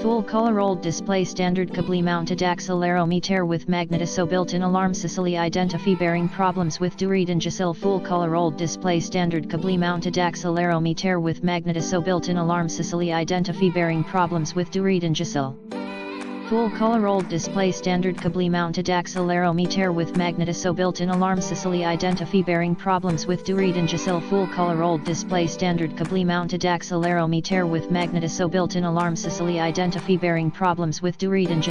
Full color OLED display standard cably mounted accelerometer with magnet built-in alarm Sicily identify bearing problems with BDU Reading full color OLED display standard cably mounted accelerometer with magnet built-in alarm Sicily identify bearing problems with BDU Reading Full color OLED display standard cably mounted accelerometer with magnet built-in alarm Sicily identify bearing problems with BDU Reading full color OLED display standard cably mounted accelerometer with magnet built-in alarm Sicily identify bearing problems with BDU Reading